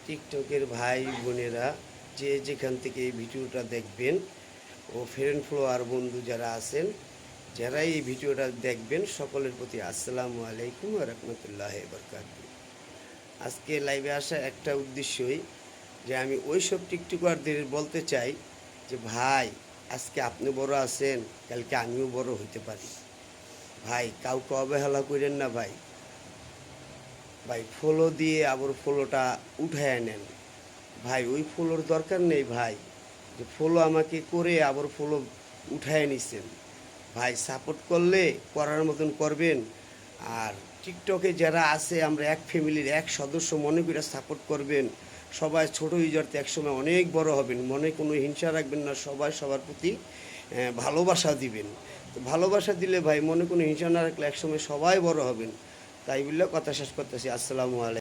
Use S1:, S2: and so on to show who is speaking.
S1: টিকটকের ভাই বোনেরা যে যেখান থেকে এই ভিডিওটা দেখবেন ও ফ্রেন্ড ফলোয়ার বন্ধু যারা আছেন যারা এই ভিডিওটা দেখবেন সকলের প্রতি আসসালামু আলাইকুম ওয়া রাহমাতুল্লাহি ওয়া বারাকাতুহু। আজকে লাইভে আসা একটা উদ্দেশ্যই যে আমি ওই সব টিকটকারদের বলতে চাই যে ভাই আজকে আপনি বড় আছেন, কালকে আমিও বড় হইতে পারি। ভাই কাউকে অবহেলা করেন না ভাই। ভাই ফলো দিয়ে আবার ফলোটা উঠায় নেন ভাই, ওই ফলোর দরকার নেই ভাই। যে ফলো আমাকে করে আবার ফলো উঠায় নিছেন ভাই। সাপোর্ট করলে করার মতন করবেন। আর টিকটকে যারা আছে আমরা এক ফ্যামিলির এক সদস্য মনে করে সাপোর্ট করবেন। সবাই ছোটো ইউজারতে একসময় অনেক বড় হবেন, মনে কোনো হিংসা রাখবেন না, সবাই সবার প্রতি ভালোবাসা দিবেন। তো ভালোবাসা দিলে ভাই মনে কোনো হিংসা না রাখলে একসময় সবাই বড় হবেন। তাই বললে কথা শেষ করতেছি। আসসালামু আলাইকুম।